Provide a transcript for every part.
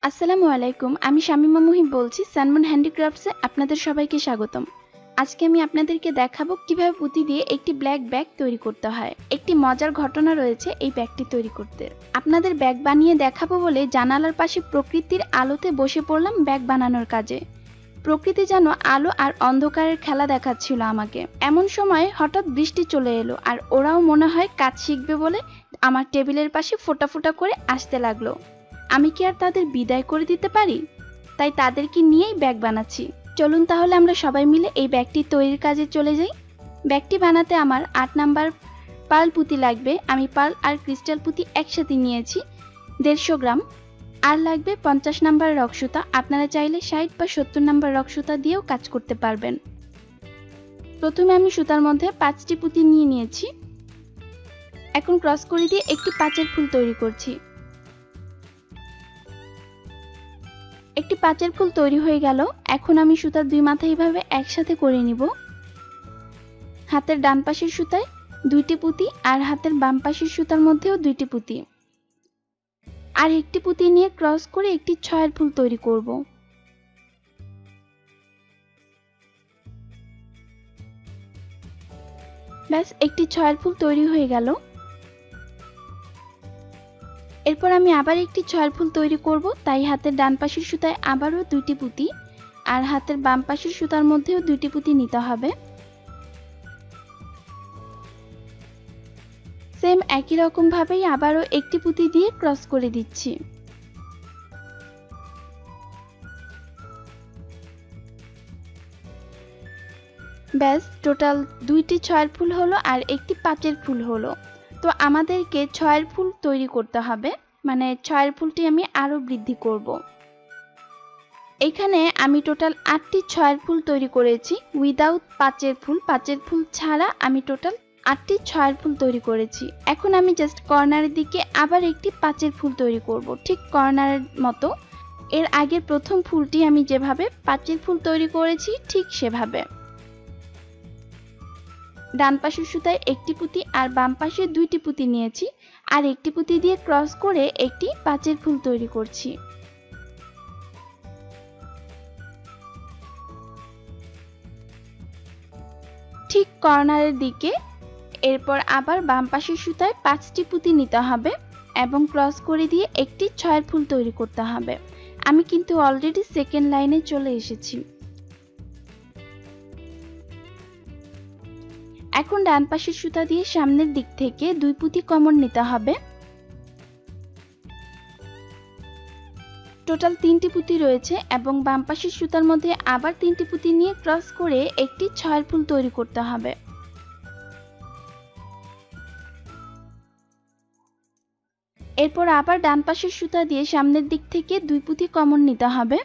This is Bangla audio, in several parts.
আসসালামু আলাইকুম। আমি শামিমা মুহিব বলছি সানমুন হ্যান্ডিক্রাফটসে আপনাদের সবাইকে স্বাগতম। আজকে আমি আপনাদেরকে দেখাবো কিভাবে পুঁতি দিয়ে একটি ব্ল্যাক ব্যাগ তৈরি করতে হয়। একটি মজার ঘটনা রয়েছে এই ব্যাগটি তৈরি করতে। আপনাদের ব্যাগ বানিয়ে দেখাবো বলে জানালার পাশে প্রকৃতির আলোতে বসে পড়লাম ব্যাগ বানানোর কাজে। প্রকৃতি যেন আলো আর অন্ধকারের খেলা দেখাচ্ছিল আমাকে। এমন সময় হঠাৎ বৃষ্টি চলে এলো আর ওরাও মনে হয় কাজ শিখবে বলে আমার টেবিলের পাশে ফোঁটা ফোঁটা করে আসতে লাগলো। আমি কি আর তাদের বিদায় করে দিতে পারি? তাই তাদেরকে নিয়েই ব্যাগ বানাচ্ছি। চলুন তাহলে আমরা সবাই মিলে এই ব্যাগটি তৈরির কাজে চলে যাই। ব্যাগটি বানাতে আমার ৮ নাম্বার পার্ল পুঁতি লাগবে। আমি পার্ল আর ক্রিস্টাল পুঁতি একসাথে নিয়েছি ১৫০ গ্রাম। আর লাগবে ৫০ নাম্বার রক্সুতা। আপনারা চাইলে ৬০ বা ৭০ নাম্বার রক্সুতা দিয়েও কাজ করতে পারবেন। প্রথমে আমি সুতার মধ্যে ৫টি পুঁতি নিয়ে নিয়েছি। এখন ক্রস করে দিয়ে একটি পাঁচের ফুল তৈরি করছি। একটি পাঁচের ফুল তৈরি হয়ে গেল। এখন আমি সুতার দুই মাথা এইভাবে একসাথে করে নিব। হাতের ডান পাশের সুতায় ২টি পুঁতি আর হাতের বাম পাশের সুতার মধ্যেও ২টি পুঁতি। আর একটি পুঁতি নিয়ে ক্রস করে একটি ৬-এর ফুল তৈরি করব। ব্যাস, একটি ৬-এর ফুল তৈরি হয়ে গেল। এরপর আমি আবার একটি ৬-এর ফুল তৈরি করব, তাই হাতের ডান পাশের সুতায় আবারও ২টি পুঁতি আর হাতের বাম পাশের সুতার মধ্যেও ২টি পুঁতি নিতে হবে। সেম একই রকম ভাবেই আবারও একটি পুঁতি দিয়ে ক্রস করে দিচ্ছি। ব্যাস, টোটাল ২টি ৬-এর ফুল হলো আর একটি ৫-এর ফুল হলো। তো আমাদেরকে ৬-এর ফুল তৈরি করতে হবে, মানে ৬-এর ফুলটি আমি আরো বৃদ্ধি করব। এখানে আমি টোটাল ৮টি ৬-এর ফুল তৈরি করেছি উইদাউট ৫-এর ফুল। ৫-এর ফুল ছাড়া আমি টোটাল ৮টি ৬-এর ফুল তৈরি করেছি। এখন আমি জাস্ট কর্নারের দিকে আবার একটি ৫-এর ফুল তৈরি করব, ঠিক কর্নারের মতো। এর আগের প্রথম ফুলটি আমি যেভাবে ৫-এর ফুল তৈরি করেছি ঠিক সেভাবে। ডান পাশের সুতায় একটি পুঁতি আর বাম পাশে ২টি পুঁতি নিয়েছি আর একটি পুঁতি দিয়ে ক্রস করে একটি ৫-এর ফুল তৈরি করছি। ঠিক কর্নারের দিকে। এরপর আবার বাম পাশের সুতায় ৫টি পুঁতি নিতে হবে এবং ক্রস করে দিয়ে একটি ৬-এর ফুল তৈরি করতে হবে। আমি কিন্তু অলরেডি সেকেন্ড লাইনে চলে এসেছি। এখন ডান পাশের সুতা দিয়ে সামনের দিক থেকে ২ পুঁতি কমন নিতে হবে। টোটাল ৩টি পুঁতি রয়েছে এবং বাম পাশের সুতার মধ্যে আবার ৩টি পুঁতি নিয়ে ক্রস করে একটি ৬-এর ফুল তৈরি করতে হবে। এরপর আবার ডান পাশের সুতা দিয়ে সামনের দিক থেকে ২ পুঁতি কমন নিতে হবে।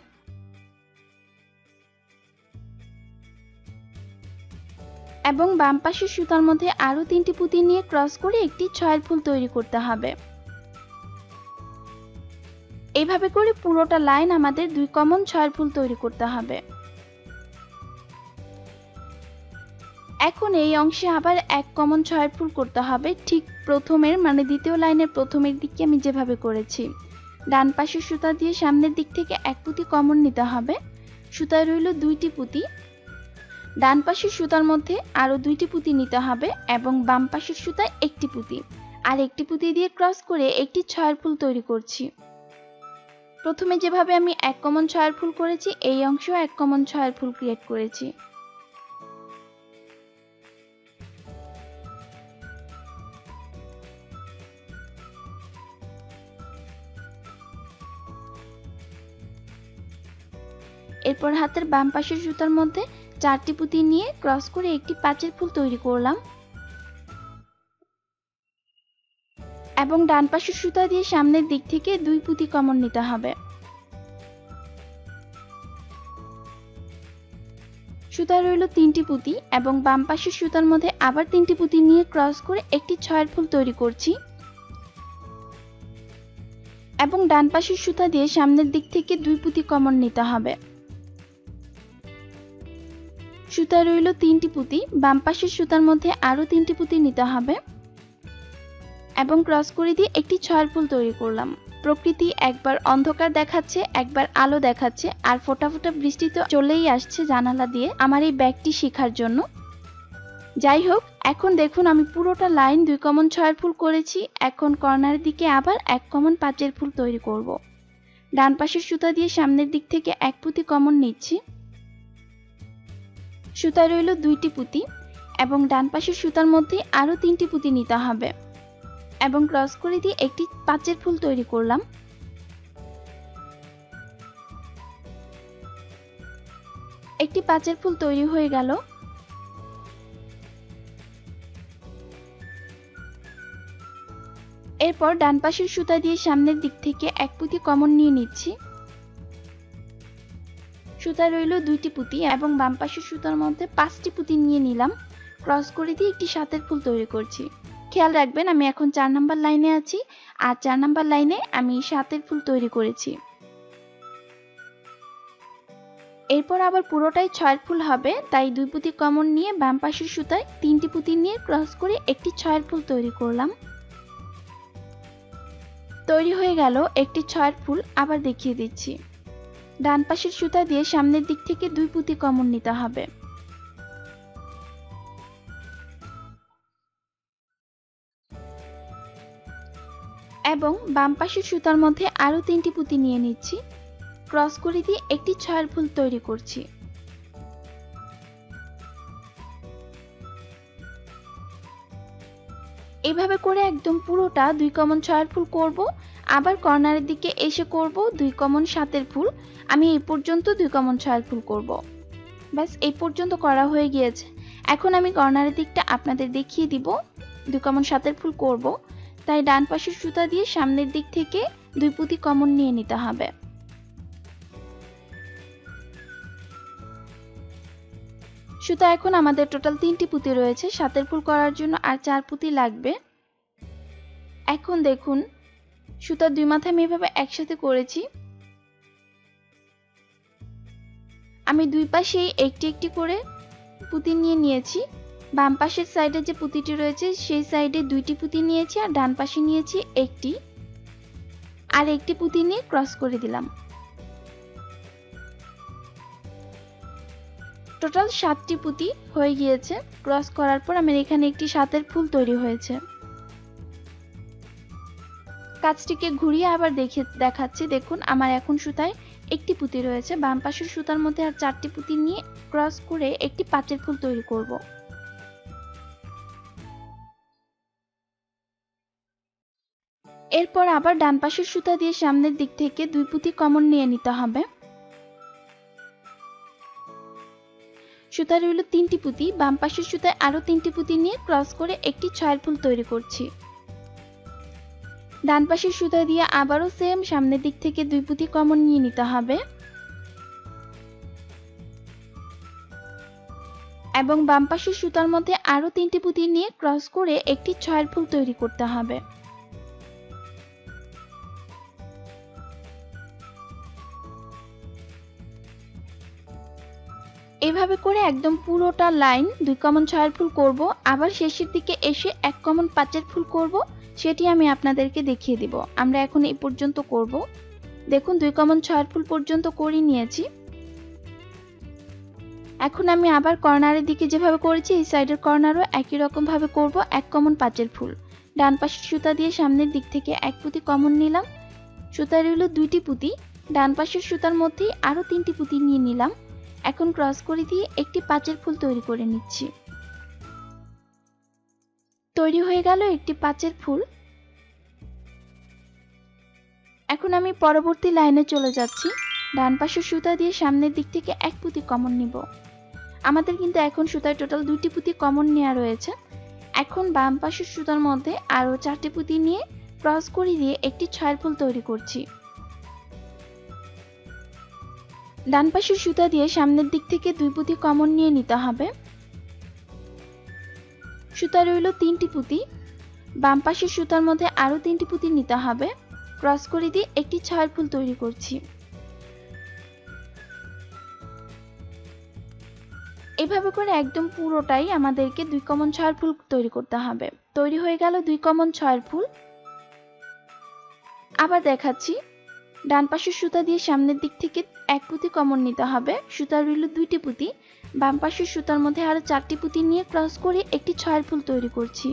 এবং বাম পাশের সুতার মধ্যে আরো ৩টি পুঁতি নিয়ে ক্রস করে একটি ৬-এর ফুল তৈরি করতে হবে। এইভাবে করে পুরোটা লাইন আমাদের ২ কমন ৬-এর ফুল তৈরি করতে হবে। এখন এই অংশে আবার ১ কমন ৬-এর ফুল করতে হবে, ঠিক প্রথমের মানে দ্বিতীয় লাইনের প্রথমের দিকে আমি যেভাবে করেছি। ডান পাশের সুতা দিয়ে সামনের দিক থেকে ১ পুঁতি কমন নিতে হবে। সুতায় রইল ২টি পুঁতি। ডান পাশের সুতার মধ্যে আরো ২টি পুঁতি নিতে হবে এবং বাম পাশের সুতায় একটি পুঁতি আর একটি পুঁতি দিয়ে ক্রস করে একটি ৬-এর ফুল তৈরি করছি। প্রথমে যেভাবে আমি ১ কমন ৬-এর ফুল করেছি, এই অংশেও ১ কমন ৬-এর ফুল ক্রিয়েট করেছি। এরপর হাতের বাম পাশের সুতার মধ্যে ৪টি পুঁতি নিয়ে ক্রস করে একটি ৫-এর ফুল তৈরি করলাম এবং ডান পাশের সুতা দিয়ে সামনের দিক থেকে ২ পুঁতি কমন নিতে হবে। সুতা রইল ৩টি পুঁতি এবং বাম পাশের সুতার মধ্যে আবার ৩টি পুঁতি নিয়ে ক্রস করে একটি ৬-এর ফুল তৈরি করছি এবং ডান পাশের সুতা দিয়ে সামনের দিক থেকে ২ পুঁতি কমন নিতে হবে। সুতা রইল ৩টি পুঁতি, বাম পাশের সুতার মধ্যে আরো ৩টি পুঁতি নিতে হবে এবং ক্রস করে দিয়ে একটি ৬-এর ফুল তৈরি করলাম। প্রকৃতি একবার অন্ধকার দেখাচ্ছে, একবার আলো দেখাচ্ছে, আর ফোঁটা ফোঁটা বৃষ্টি তো চলেই আসছে জানালা দিয়ে আমার এই ব্যাগটি শেখার জন্য। যাই হোক, এখন দেখুন আমি পুরোটা লাইন 2 কমন 6 ফুল করেছি। এখন কর্নারের দিকে আবার 1 কমন 5 ফুল তৈরি করব। ডান পাশের সুতা দিয়ে সামনের দিক থেকে 1 পুঁতি কমন নিচ্ছি। সুতায় রইল 2টি পুঁতি এবং ডান পাশের সুতার মধ্যে আরো 3টি পুঁতি নিতে হবে এবং ক্রস করে দিয়ে একটি 5 ফুল তৈরি করলাম। একটি 5 ফুল তৈরি হয়ে গেল। এরপর ডান পাশের সুতা দিয়ে সামনের দিক থেকে 1 পুঁতি কমন নিয়ে নিচ্ছি। সুতা রইল 2টি পুঁতি এবং বাম পাশের সুতার মধ্যে 5টি পুঁতি নিয়ে নিলাম। ক্রস করে দিয়ে একটি 7 ফুল তৈরি করছি। খেয়াল রাখবেন আমি এখন 4 নাম্বার লাইনে আছি আর 4 নাম্বার লাইনে আমি 7 ফুল তৈরি করেছি। এরপর আবার পুরোটাই 6 ফুল হবে, তাই 2 পুঁতি কমন নিয়ে বাম পাশের সুতায় 3টি পুঁতি নিয়ে ক্রস করে একটি 6 ফুল তৈরি করলাম। তৈরি হয়ে গেল একটি 6 ফুল। আবার দেখিয়ে দিচ্ছি। ডান পাশের সুতা দিয়ে সামনের দিক থেকে 2 পুঁতি কমন নিতে হবে এবং বাম পাশের সুতার মধ্যে আরো 3টি পুঁতি নিয়ে নিচ্ছি। ক্রস করে দিয়ে একটি 6 ফুল তৈরি করছি। এভাবে করে একদম পুরোটা 2 কমন 6 ফুল করব। আবার কর্নারের দিকে এসে করব 2 কমন 7 ফুল। আমি এই পর্যন্ত 2 কমন 6 ফুল করব। ব্যাস এই পর্যন্ত করা হয়ে গিয়েছে। এখন আমি কর্নারের দিকটা আপনাদের দেখিয়ে দিব 2 কমন 7 ফুল করব, তাই ডান পাশের সুতা দিয়ে সামনের দিক থেকে 2 পুঁতি কমন নিয়ে নিতে হবে। সুতা এখন আমাদের টোটাল 3টি পুঁতি রয়েছে। 7 ফুল করার জন্য আর 4 পুঁতি লাগবে। এখন দেখুন সুতার 2 মাথা আমি এভাবে একসাথে করেছি। আমি 2 পাশেই একটি একটি করে পুঁতি নিয়ে নিয়েছি। বাম পাশের সাইডে যে পুঁতিটি রয়েছে সেই সাইডে 2টি পুঁতি নিয়েছি আর ডান পাশে নিয়েছি একটি, আর একটি পুঁতি নিয়ে ক্রস করে দিলাম। টোটাল 7টি পুঁতি হয়ে গিয়েছে। ক্রস করার পর আমার এখানে একটি 7 ফুল তৈরি হয়েছে। কাজটিকে ঘুরিয়ে আবার দেখাচ্ছি। দেখুন আমার এখন সুতায় একটি পুঁতি রয়েছে। বাম পাশের সুতার মধ্যে আর 4টি পুঁতি নিয়ে ক্রস করে একটি 5 ফুল তৈরি করব। এরপর আবার ডান পাশের সুতা দিয়ে সামনের দিক থেকে 2 পুঁতি কমন নিয়ে নিতে হবে। সুতা রইল 3টি পুঁতি। বাম পাশের সুতায় আরো 3টি পুঁতি নিয়ে ক্রস করে একটি 6 ফুল তৈরি করছি। ডান পাশের সুতা দিয়ে আবারও সেম সামনের দিক থেকে 2 পুঁতি কমন নিয়ে নিতে হবে এবং বাম পাশের সুতার মধ্যে আরো 3টি পুঁতি নিয়ে ক্রস করে একটি 6 ফুল তৈরি করতে হবে। এভাবে করে একদম পুরোটা লাইন 2 কমন 6 ফুল করব। আবার শেষের দিকে এসে 1 কমন 5 ফুল করব, সেটি আমি আপনাদেরকে দেখিয়ে দিব। আমরা এখন এই পর্যন্ত করব। দেখুন 2 কমন 6 ফুল পর্যন্ত করে নিয়েছি। এখন আমি আবার কর্নারের দিকে যেভাবে করেছি এই সাইডের কর্নারও একই রকম ভাবে করব। 1 কমন 5 ফুল। ডান পাশের সুতা দিয়ে সামনের দিক থেকে 1 পুঁতি কমন নিলাম। সুতা রইল 2টি পুঁতি। ডান পাশের সুতার মধ্যে আরো 3টি পুঁতি নিয়ে নিলাম। এখন ক্রস করে দিয়ে একটি 5 ফুল তৈরি করে নিচ্ছি। তৈরি হয়ে গেল একটি 5 ফুল। এখন আমি পরবর্তী লাইনে চলে যাচ্ছি। ডান পাশের সুতা দিয়ে সামনের দিক থেকে 1 পুঁতি কমন নিব। আমাদের কিন্তু এখন সুতায় টোটাল 2টি পুঁতি কমন নেওয়া রয়েছে। এখন বাম পাশের সুতার মধ্যে আরো 4টি পুঁতি নিয়ে ক্রস করে দিয়ে একটি 6 ফুল তৈরি করছি। ডান পাশের সুতা দিয়ে সামনের দিক থেকে 2 পুঁতি কমন নিয়ে নিতে হবে। সুতা রইল 3টি পুঁতি। বাম পাশের সুতার মধ্যে আরো 3টি পুঁতি নিতে হবে। ক্রস করে দিয়ে একটি 6 ফুল তৈরি করছি। এভাবে করে একদম পুরোটাই আমাদেরকে 2 কমন 6 ফুল তৈরি করতে হবে। তৈরি হয়ে গেল 2 কমন 6 ফুল। আবার দেখাচ্ছি, ডান পাশের সুতা দিয়ে সামনের দিক থেকে এক পুঁতি কমন নিতে হবে। সুতা রইল 2টি পুঁতি। বাম পাশের সুতার মধ্যে আরো 4টি পুঁতি নিয়ে ক্রস করে একটি 6 ফুল তৈরি করছি।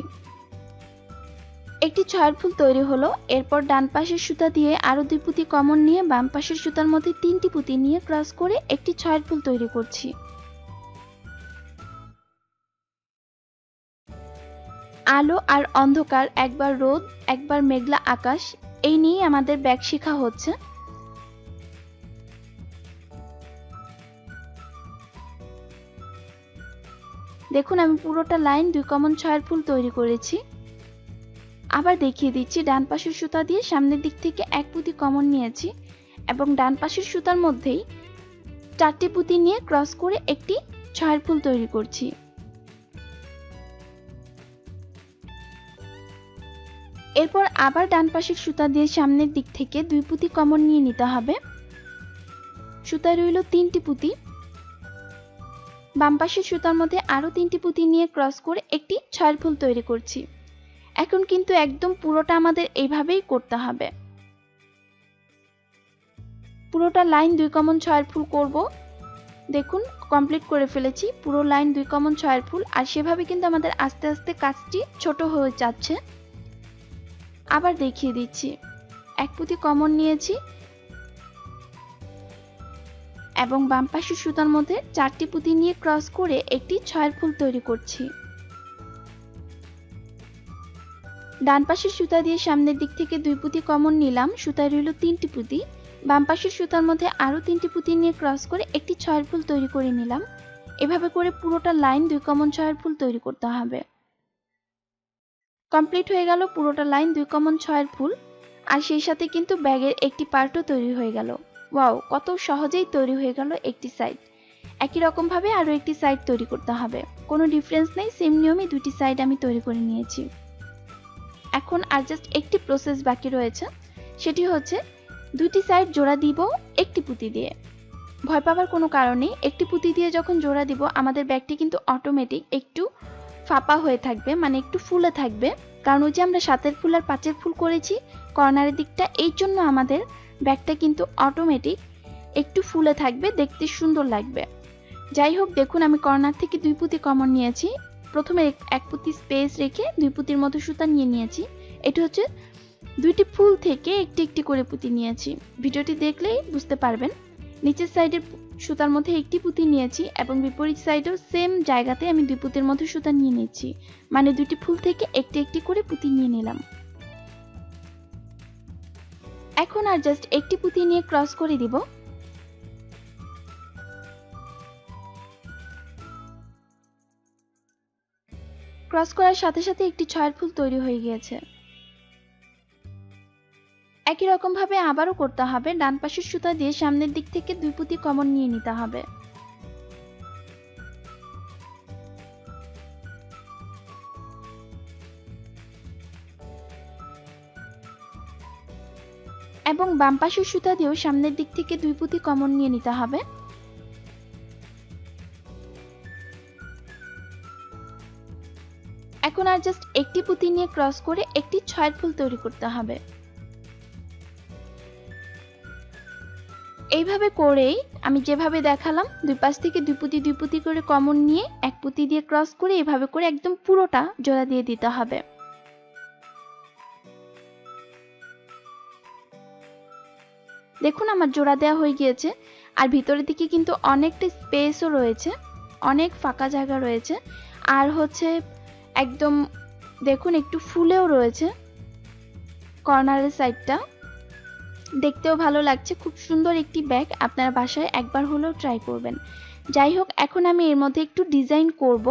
একটি 6 ফুল তৈরি হলো। এরপর ডান পাশের সুতা দিয়ে আরো 2 পুঁতি কমন নিয়ে বাম পাশের সুতার মধ্যে 3টি পুঁতি নিয়ে ক্রস করে একটি 6 ফুল তৈরি করছি। আলো আর অন্ধকার, একবার রোদ একবার মেঘলা আকাশ, এই নিয়েই আমাদের ব্যাগ শেখা হচ্ছে। দেখুন আমি পুরোটা লাইন 2 কমন 6 ফুল তৈরি করেছি। আবার দেখিয়ে দিচ্ছি, ডান পাশের সুতা দিয়ে সামনের দিক থেকে এক পুঁতি কমন নিয়েছি এবং ডান পাশের সুতার মধ্যেই 4টি পুঁতি নিয়ে ক্রস করে একটি 6 ফুল তৈরি করছি। এরপর আবার ডান পাশের সুতা দিয়ে সামনের দিক থেকে 2 পুঁতি কমন নিয়ে নিতে হবে। সুতায় রইল 3টি পুঁতি। বাম পাশের সুতার মধ্যে আরো 3টি পুঁতি নিয়ে ক্রস করে একটি 6 ফুল তৈরি করছি। এখন কিন্তু একদম পুরোটা আমাদের এইভাবেই করতে হবে। পুরোটা লাইন 2 কমন 6 ফুল করব। দেখুন কমপ্লিট করে ফেলেছি পুরো লাইন 2 কমন 6 ফুল। আর সেভাবে কিন্তু আমাদের আস্তে আস্তে কাজটি ছোট হয়ে যাচ্ছে। আবার দেখিয়ে দিচ্ছি, এক পুঁতি কমন নিয়েছি এবং বাম পাশের সুতার মধ্যে 4টি পুঁতি নিয়ে ক্রস করে একটি 6 ফুল তৈরি করছি। ডান পাশের সুতা দিয়ে সামনের দিক থেকে 2 পুঁতি কমন নিলাম। সুতায় রইল 3টি পুঁতি। বাম পাশের সুতার মধ্যে আরো 3টি পুঁতি নিয়ে ক্রস করে একটি 6 ফুল তৈরি করে নিলাম। এভাবে করে পুরোটা লাইন 2 কমন 6 ফুল তৈরি করতে হবে। কমপ্লিট হয়ে গেল পুরোটা লাইন 2 কমন 6 ফুল। আর সেই সাথে কিন্তু ব্যাগের একটি পার্টও তৈরি হয়ে গেল। ওয়াও, কত সহজেই তৈরি হয়ে গেল একটি সাইড। একই রকম ভাবে আরো একটি সাইড তৈরি করতে হবে, কোনো ডিফারেন্স নেই, সেম নিয়মে দুটি সাইড আমি তৈরি করে নিয়েছি। এখন আর জাস্ট একটি প্রসেস বাকি রয়েছে, সেটি হচ্ছে দুটি সাইড জোড়া দিব একটি পুঁতি দিয়ে। ভয় পাওয়ার কোনো কারণ নেই, একটি পুঁতি দিয়ে যখন জোড়া দিব আমাদের ব্যাগটি কিন্তু অটোমেটিক একটু ফাঁপা হয়ে থাকবে, মানে একটু ফুলে থাকবে। কারণ ওই যে আমরা 7 ফুল আর 5 ফুল করেছি কর্নারের দিকটা, এই জন্য আমাদের ব্যাগটা কিন্তু অটোমেটিক একটু ফুলে থাকবে, দেখতে সুন্দর লাগবে। যাই হোক, দেখুন আমি কর্নার থেকে 2 পুঁতি কমন নিয়েছি। প্রথমে এক পুঁতি স্পেস রেখে 2 পুঁতির মতো সুতা নিয়ে নিয়েছি। এটা হচ্ছে 2টি ফুল থেকে একটি একটি করে পুঁতি নিয়েছি। ভিডিওটি দেখলেই বুঝতে পারবেন। নিচের সাইডের সুতার মধ্যে একটি পুঁতি নিয়েছি এবং বিপরীত সাইডেও সেম জায়গাতে আমি 2 পুঁতির মতো সুতা নিয়ে নিয়েছি, মানে 2টি ফুল থেকে একটি একটি করে পুঁতি নিয়ে নিলাম। এখন আর জাস্ট একটি পুঁতি নিয়ে ক্রস করে দিব। ক্রস করার সাথে সাথে একটি 6 ফুল তৈরি হয়ে গিয়েছে। একই রকম ভাবে আবারও করতে হবে। ডান পাশের সুতা দিয়ে সামনের দিক থেকে 2 পুঁতি কমন নিয়ে নিতে হবে। এবং বাম পাশের সুতা দিয়েও সামনের দিক থেকে 2 পুঁতি কমন নিয়ে নিতে হবে। এখন আর জাস্ট একটি পুঁতি নিয়ে ক্রস করে একটি 6 ফুল তৈরি করতে হবে। এইভাবে করেই আমি যেভাবে দেখালাম, দুই পাশ থেকে 2 পুঁতি করে কমন নিয়ে এক পুঁতি দিয়ে ক্রস করে এভাবে করে একদম পুরোটা জোড়া দিয়ে দিতে হবে। দেখুন আমার জোড়া দেওয়া হয়ে গিয়েছে। আর ভিতরের দিকে কিন্তু অনেকটা স্পেসও রয়েছে, অনেক ফাঁকা জায়গা রয়েছে। আর হচ্ছে একদম দেখুন একটু ফুলেও রয়েছে কর্নারের সাইডটা, দেখতেও ভালো লাগছে। খুব সুন্দর একটি ব্যাগ, আপনারা বাসায় একবার হলেও ট্রাই করবেন। যাই হোক, এখন আমি এর মধ্যে একটু ডিজাইন করব।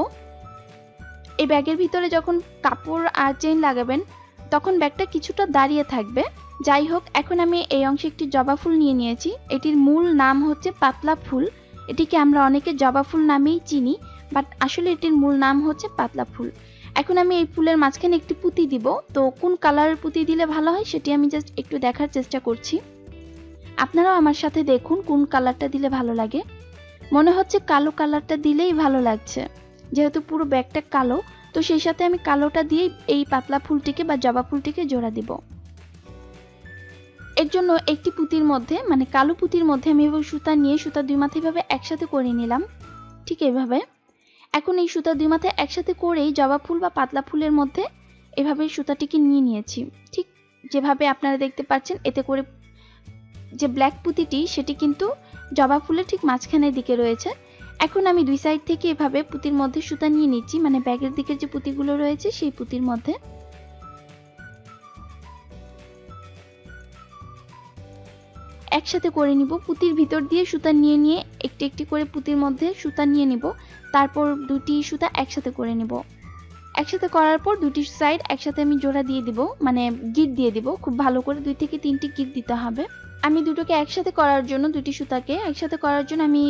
এই ব্যাগের ভিতরে যখন কাপড় আর চেইন লাগাবেন তখন ব্যাগটা কিছুটা দাঁড়িয়ে থাকবে। যাই হোক, এখন আমি এই অংশে একটি জবা ফুল নিয়ে নিয়েছি। এটির মূল নাম হচ্ছে পাতলা ফুল। এটিকে আমরা অনেকে জবা ফুল নামেই চিনি, বাট আসলে এটির মূল নাম হচ্ছে পাতলা ফুল। এখন আমি এই ফুলের মাঝখানে একটি পুঁতি দিব। তো কোন কালারের পুঁতি দিলে ভালো হয় সেটি আমি জাস্ট একটু দেখার চেষ্টা করছি। আপনারাও আমার সাথে দেখুন কোন কালারটা দিলে ভালো লাগে। মনে হচ্ছে কালো কালারটা দিলেই ভালো লাগছে, যেহেতু পুরো ব্যাগটা কালো, তো সেই সাথে আমি কালোটা দিয়ে এই পাতলা ফুলটিকে বা জবা ফুলটিকে জোড়া দিব। এর জন্য একটি পুঁতির মধ্যে মানে কালো পুঁতির মধ্যে আমি এভাবে সুতা নিয়ে সুতা দুই মাথা এভাবে একসাথে করে নিলাম, ঠিক এইভাবে। এখন এই সুতা দুই মাথা একসাথে করেই জবা ফুল বা পাতলা ফুলের মধ্যে এভাবে সুতাটিকে নিয়ে নিয়েছি, ঠিক যেভাবে আপনারা দেখতে পাচ্ছেন। এতে করে যে ব্ল্যাক পুঁতিটি সেটি কিন্তু জবা ফুলের ঠিক মাঝখানের দিকে রয়েছে। এখন আমি দুই সাইড থেকে এভাবে পুঁতির মধ্যে সুতা নিয়ে নিচ্ছি, মানে ব্যাগের দিকের যে পুঁতিগুলো রয়েছে সেই পুঁতির মধ্যে। একসাথে করে নিব, পুঁতির ভিতর দিয়ে সুতা নিয়ে নিয়ে একটি একটি করে পুঁতির মধ্যে সুতা নিয়ে নিব, তারপর দুটি সুতা একসাথে করে নিব। একসাথে করার পর দুটি সাইড একসাথে আমি জোড়া দিয়ে দিব, মানে গিট দিয়ে দিব, খুব ভালো করে 2 থেকে 3টি গিট দিতে হবে। আমি দুটোকে একসাথে করার জন্য, দুটি সুতাকে একসাথে করার জন্য আমি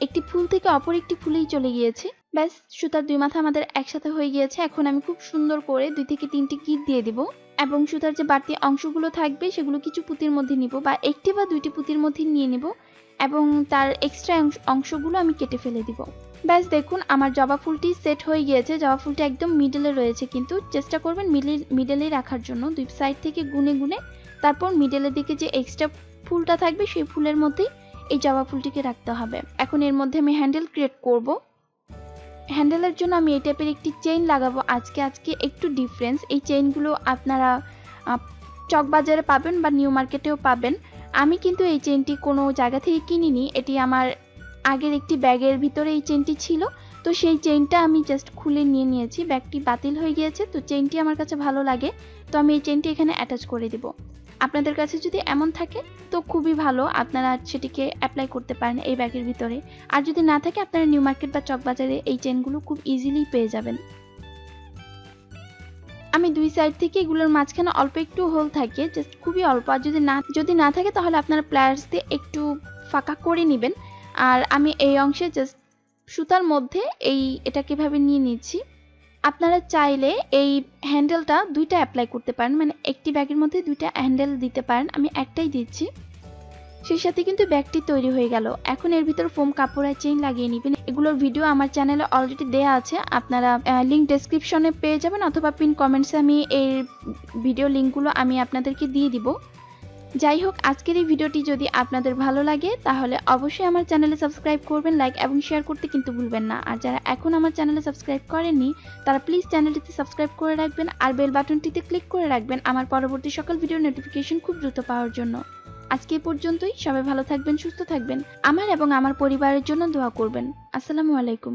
একটি ফুল থেকে অপর একটি ফুলেই চলে গিয়েছি। ব্যাস, সুতার দুই মাথা আমাদের একসাথে হয়ে গিয়েছে। এখন আমি খুব সুন্দর করে 2 থেকে 3টি গিট দিয়ে দিব এবং সুতার যে বাড়তি অংশগুলো থাকবে সেগুলো কিছু পুঁতির মধ্যে নিব, বা একটি বা দুইটি পুঁতির মধ্যে নিয়ে নিব এবং তার এক্সট্রা অংশগুলো আমি কেটে ফেলে দিব। ব্যাস, দেখুন আমার জবা ফুলটি সেট হয়ে গিয়েছে। জবা ফুলটি একদম মিডলে রয়েছে, কিন্তু চেষ্টা করবেন মিডলে রাখার জন্য। দুই সাইড থেকে গুনে গুনে তারপর মিডলের দিকে যে এক্সট্রা ফুলটা থাকবে সেই ফুলের মধ্যেই এই জবা ফুলটিকে রাখতে হবে। এখন এর মধ্যে আমি হ্যান্ডেল ক্রিয়েট করব। হ্যান্ডেলের জন্য আমি এই টাইপের একটি চেইন লাগাবো। আজকে একটু ডিফারেন্স, এই চেইনগুলো আপনারা চকবাজারে পাবেন বা নিউ মার্কেটেও পাবেন। আমি কিন্তু এই চেইনটি কোনো জায়গা থেকে কিনিনি, এটি আমার আগের একটি ব্যাগের ভিতরে এই চেইনটি ছিল, তো সেই চেইনটা আমি জাস্ট খুলে নিয়ে নিয়েছি। ব্যাগটি বাতিল হয়ে গিয়েছে, তো চেইনটি আমার কাছে ভালো লাগে, তো আমি এই চেইনটি এখানে অ্যাটাচ করে দিব। আপনাদের কাছে যদি এমন থাকে তো খুবই ভালো, আপনারা সেটিকে অ্যাপ্লাই করতে পারেন এই ব্যাগের ভিতরে। আর যদি না থাকে আপনারা নিউ মার্কেট বা চকবাজারে এই চেইনগুলো খুব ইজিলি পেয়ে যাবেন। আমি দুই সাইড থেকে এগুলোর মাঝখানে অল্প একটু হোল থাকে, জাস্ট খুবই অল্প, আর যদি না থাকে তাহলে আপনারা প্লায়ার্স দিয়ে একটু ফাঁকা করে নেবেন। আর আমি এই অংশে জাস্ট সুতার মধ্যে এটাকে এভাবে নিয়ে নিচ্ছি। আপনারা চাইলে এই হ্যান্ডেলটা দুইটা অ্যাপ্লাই করতে পারেন, মানে একটি ব্যাগের মধ্যে দুইটা হ্যান্ডেল দিতে পারেন, আমি একটাই দিচ্ছি। সেই সাথে কিন্তু ব্যাগটি তৈরি হয়ে গেল। এখন এর ভিতর ফোম কাপড় আর চেইন লাগিয়ে নেবেন। এগুলোর ভিডিও আমার চ্যানেলে অলরেডি দেয়া আছে, আপনারা লিংক ডেসক্রিপশনে পেয়ে যাবেন, অথবা পিন কমেন্টসে আমি এই ভিডিও লিঙ্কগুলো আমি আপনাদেরকে দিয়ে দিব। যাই হোক, আজকের এই ভিডিওটি যদি আপনাদের ভালো লাগে তাহলে অবশ্যই আমার চ্যানেলে সাবস্ক্রাইব করবেন, লাইক এবং শেয়ার করতে কিন্তু ভুলবেন না। আর যারা এখন আমার চ্যানেলে সাবস্ক্রাইব করেননি তারা প্লিজ চ্যানেলটিতে সাবস্ক্রাইব করে রাখবেন আর বেল বাটনটিতে ক্লিক করে রাখবেন আমার পরবর্তী সকল ভিডিওর নোটিফিকেশন খুব দ্রুত পাওয়ার জন্য। আজকে এই পর্যন্তই, সবাই ভালো থাকবেন, সুস্থ থাকবেন, আমার এবং আমার পরিবারের জন্য দোয়া করবেন। আসসালামু আলাইকুম।